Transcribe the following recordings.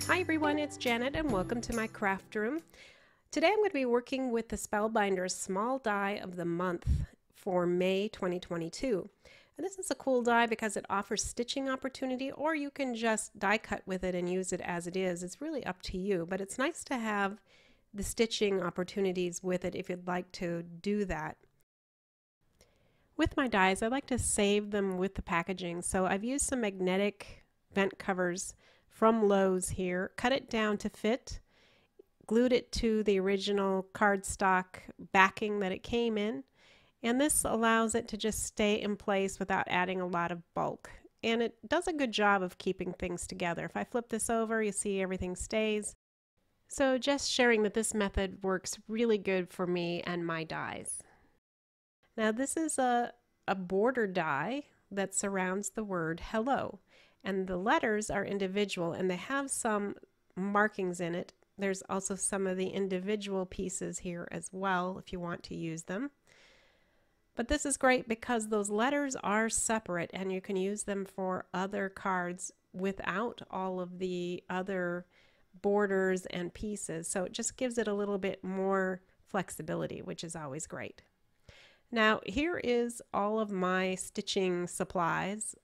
Hi everyone, it's Janet and welcome to my craft room. Today I'm going to be working with the Spellbinders Small Die of the Month for May 2022. And this is a cool die because it offers stitching opportunity, or you can just die cut with it and use it as it is. It's really up to you, but it's nice to have the stitching opportunities with it if you'd like to do that. With my dies, I like to save them with the packaging, so I've used some magnetic vent covers from Lowe's here, cut it down to fit, glued it to the original cardstock backing that it came in, and this allows it to just stay in place without adding a lot of bulk. And it does a good job of keeping things together. If I flip this over, you see everything stays. So just sharing that this method works really good for me and my dies. Now this is a border die that surrounds the word hello. And the letters are individual and they have some markings in it. There's also some of the individual pieces here as well if you want to use them. But this is great because those letters are separate and you can use them for other cards without all of the other borders and pieces. So it just gives it a little bit more flexibility, which is always great. Now here is all of my stitching supplies.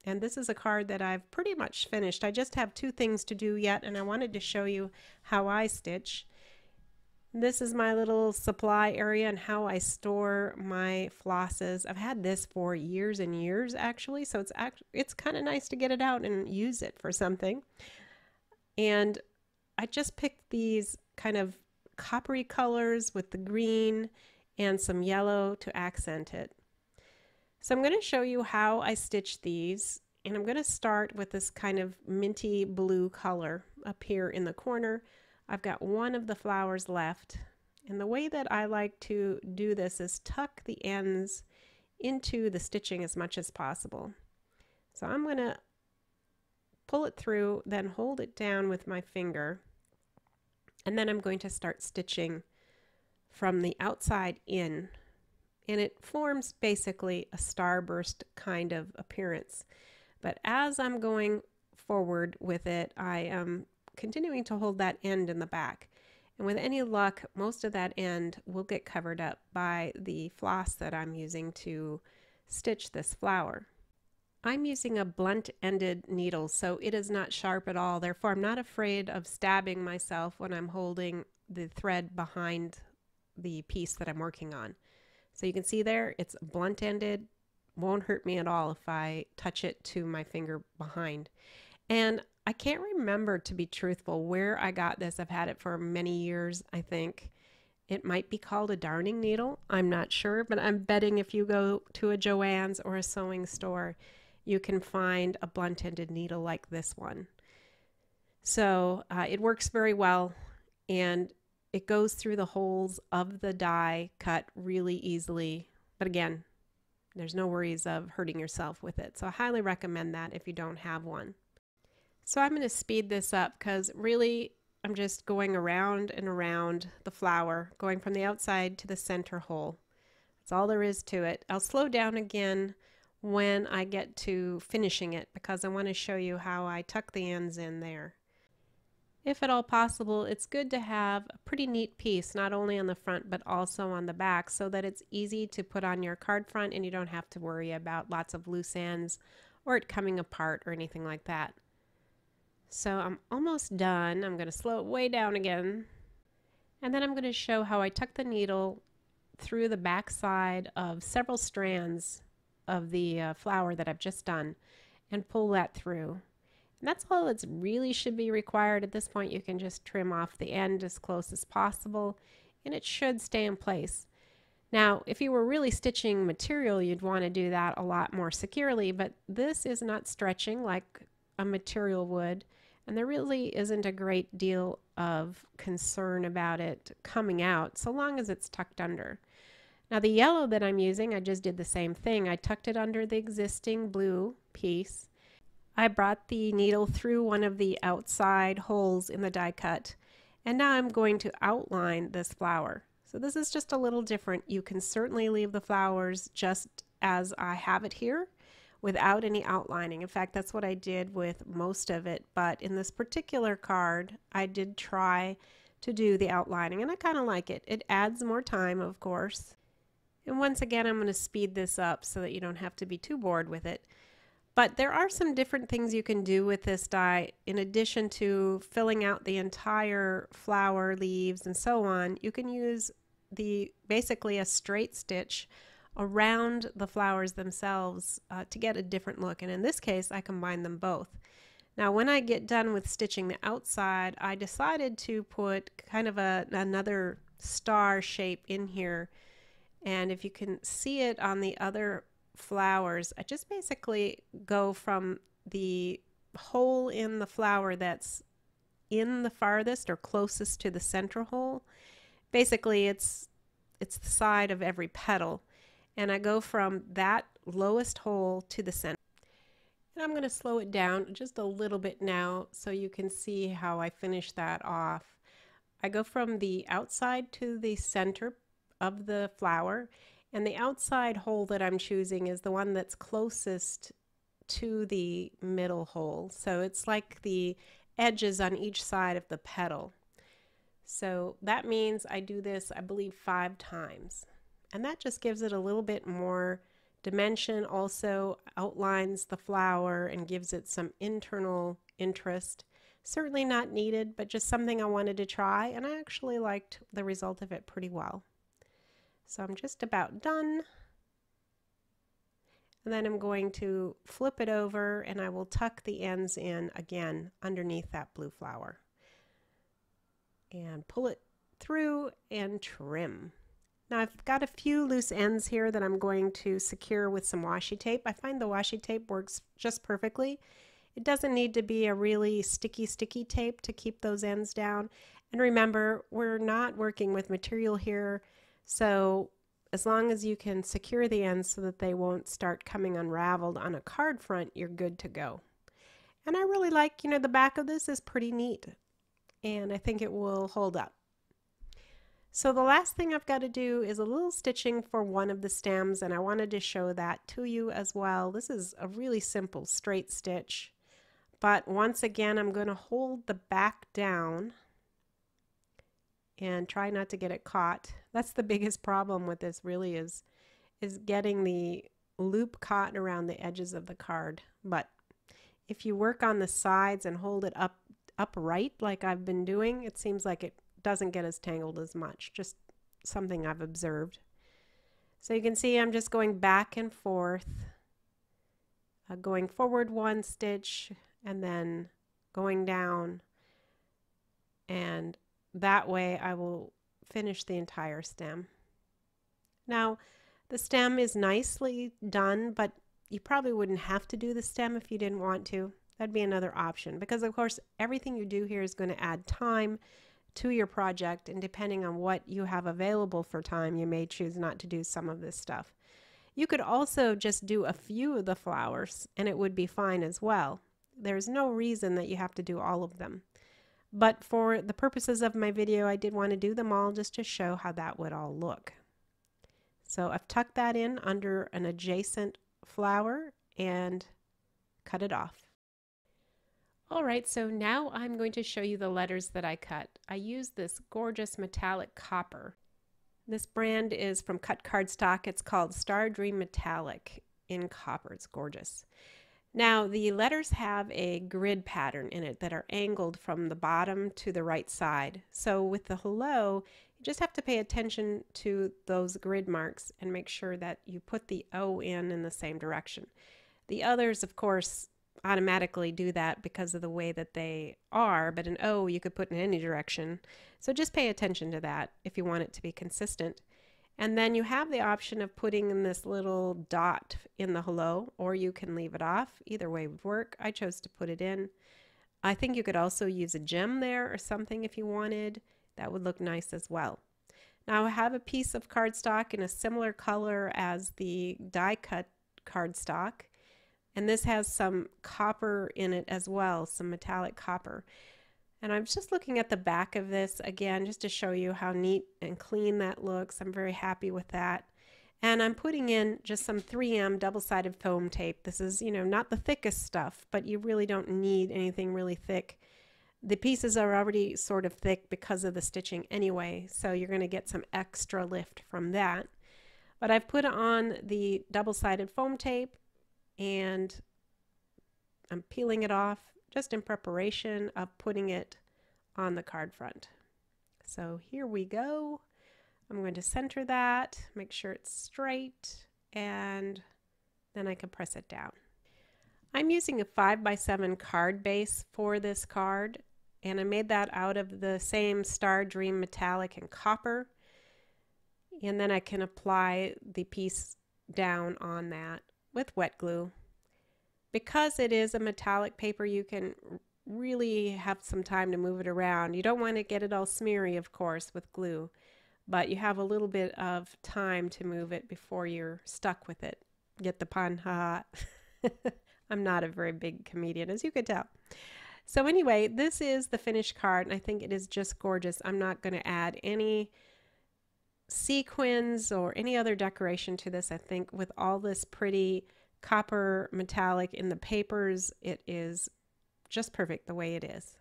And this is a card that I've pretty much finished. I just have two things to do yet, and I wanted to show you how I stitch. This is my little supply area and how I store my flosses. I've had this for years and years actually, so it's kind of nice to get it out and use it for something. And I just picked these kind of coppery colors with the green and some yellow to accent it. So I'm going to show you how I stitch these, and I'm going to start with this kind of minty blue color up here in the corner. I've got one of the flowers left, and the way that I like to do this is tuck the ends into the stitching as much as possible. So I'm going to pull it through, then hold it down with my finger, and then I'm going to start stitching from the outside in. And it forms basically a starburst kind of appearance. But as I'm going forward with it, I am continuing to hold that end in the back. And with any luck, most of that end will get covered up by the floss that I'm using to stitch this flower. I'm using a blunt-ended needle, so it is not sharp at all. Therefore, I'm not afraid of stabbing myself when I'm holding the thread behind the piece that I'm working on. So you can see there, it's blunt-ended, won't hurt me at all if I touch it to my finger behind. And I can't remember, to be truthful, where I got this. I've had it for many years, I think. It might be called a darning needle. I'm not sure, but I'm betting if you go to a Joann's or a sewing store, you can find a blunt-ended needle like this one. So it works very well, and it goes through the holes of the die cut really easily. But again, there's no worries of hurting yourself with it. So I highly recommend that if you don't have one. So I'm going to speed this up because really I'm just going around and around the flower, going from the outside to the center hole. That's all there is to it. I'll slow down again when I get to finishing it because I want to show you how I tuck the ends in there. If at all possible, it's good to have a pretty neat piece, not only on the front but also on the back, so that it's easy to put on your card front and you don't have to worry about lots of loose ends or it coming apart or anything like that. So I'm almost done. I'm going to slow it way down again. And then I'm going to show how I tuck the needle through the back side of several strands of the flower that I've just done and pull that through. And that's all that's really should be required. At this point, you can just trim off the end as close as possible, and it should stay in place. Now, if you were really stitching material, you'd want to do that a lot more securely, but this is not stretching like a material would, and there really isn't a great deal of concern about it coming out, so long as it's tucked under. Now, the yellow that I'm using, I just did the same thing. I tucked it under the existing blue piece. I brought the needle through one of the outside holes in the die cut, and now I'm going to outline this flower. So this is just a little different. You can certainly leave the flowers just as I have it here, without any outlining. In fact, that's what I did with most of it, but in this particular card, I did try to do the outlining, and I kind of like it. It adds more time, of course. And once again, I'm going to speed this up so that you don't have to be too bored with it. But there are some different things you can do with this die. In addition to filling out the entire flower, leaves, and so on, you can use basically a straight stitch around the flowers themselves to get a different look. And in this case, I combined them both. Now, when I get done with stitching the outside, I decided to put kind of another star shape in here. And if you can see it on the other flowers, I just basically go from the hole in the flower that's in the farthest or closest to the central hole. Basically, it's the side of every petal. And I go from that lowest hole to the center. And I'm going to slow it down just a little bit now so you can see how I finish that off. I go from the outside to the center of the flower, and the outside hole that I'm choosing is the one that's closest to the middle hole. So it's like the edges on each side of the petal. So that means I do this, I believe, 5 times. And that just gives it a little bit more dimension, also outlines the flower and gives it some internal interest. Certainly not needed, but just something I wanted to try, and I actually liked the result of it pretty well. So I'm just about done. And then I'm going to flip it over and I will tuck the ends in again underneath that blue flower. And pull it through and trim. Now I've got a few loose ends here that I'm going to secure with some washi tape. I find the washi tape works just perfectly. It doesn't need to be a really sticky tape to keep those ends down. And remember, we're not working with material here, so as long as you can secure the ends so that they won't start coming unraveled on a card front, you're good to go. And I really like, the back of this is pretty neat, and I think it will hold up. So the last thing I've got to do is a little stitching for one of the stems, and I wanted to show that to you as well. This is a really simple straight stitch, but once again I'm going to hold the back down and try not to get it caught. That's the biggest problem with this, really, is getting the loop caught around the edges of the card. But if you work on the sides and hold it upright like I've been doing, it seems like it doesn't get as tangled as much. Just something I've observed. So you can see I'm just going back and forth, going forward 1 stitch and then going down, and that way I will finish the entire stem. Now the stem is nicely done, but you probably wouldn't have to do the stem if you didn't want to. That'd be another option, because of course everything you do here is going to add time to your project, and depending on what you have available for time, you may choose not to do some of this stuff. You could also just do a few of the flowers and it would be fine as well. There's no reason that you have to do all of them. But for the purposes of my video, I did want to do them all just to show how that would all look. So I've tucked that in under an adjacent flower and cut it off. Alright, so now I'm going to show you the letters that I cut. I used this gorgeous metallic copper. This brand is from CutCardStock. It's called Stardream Metallic in copper. It's gorgeous. Now the letters have a grid pattern in it that are angled from the bottom to the right side. So with the hello, you just have to pay attention to those grid marks and make sure that you put the O in the same direction. The others, of course, automatically do that because of the way that they are, but an O you could put in any direction. So just pay attention to that if you want it to be consistent. And then you have the option of putting in this little dot in the hello, or you can leave it off. Either way would work. I chose to put it in. I think you could also use a gem there or something if you wanted. That would look nice as well. Now I have a piece of cardstock in a similar color as the die cut cardstock, and this has some copper in it as well, some metallic copper. And I'm just looking at the back of this again just to show you how neat and clean that looks. I'm very happy with that. And I'm putting in just some 3M double-sided foam tape. This is, not the thickest stuff, but you really don't need anything really thick. The pieces are already sort of thick because of the stitching anyway, so you're going to get some extra lift from that. But I've put on the double-sided foam tape and I'm peeling it off just in preparation of putting it on the card front. So here we go. I'm going to center that, make sure it's straight, and then I can press it down. I'm using a 5x7 card base for this card, and I made that out of the same Stardream metallic and copper. And then I can apply the piece down on that with wet glue. Because it is a metallic paper, you can really have some time to move it around. You don't want to get it all smeary, of course, with glue, but you have a little bit of time to move it before you're stuck with it. Get the pun? Ha. I'm not a very big comedian, as you could tell. So anyway, this is the finished card, and I think it is just gorgeous. I'm not going to add any sequins or any other decoration to this. I think with all this pretty copper metallic in the papers, it is just perfect the way it is.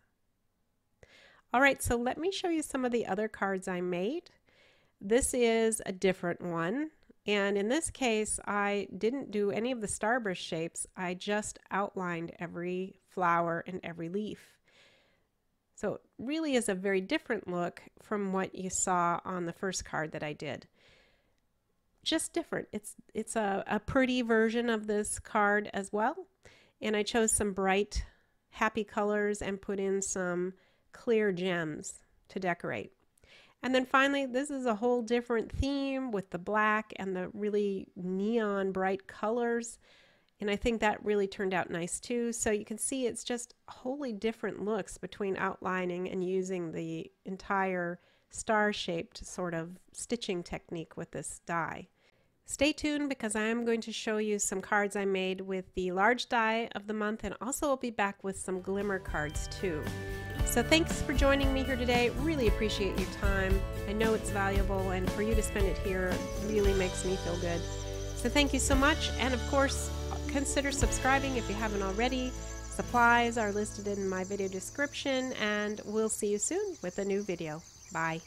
All right, so let me show you some of the other cards I made. This is a different one, and in this case I didn't do any of the starburst shapes. I just outlined every flower and every leaf. So it really is a very different look from what you saw on the first card that I did. Just different. It's a pretty version of this card as well, and I chose some bright happy colors and put in some clear gems to decorate. And then finally, this is a whole different theme with the black and the really neon bright colors. And I think that really turned out nice too. So you can see it's just wholly different looks between outlining and using the entire star-shaped sort of stitching technique with this die. Stay tuned because I am going to show you some cards I made with the large die of the month, and also I'll be back with some Glimmer cards too. So thanks for joining me here today. Really appreciate your time. I know it's valuable, and for you to spend it here really makes me feel good. So thank you so much, and of course consider subscribing if you haven't already. Supplies are listed in my video description, and we'll see you soon with a new video. Bye.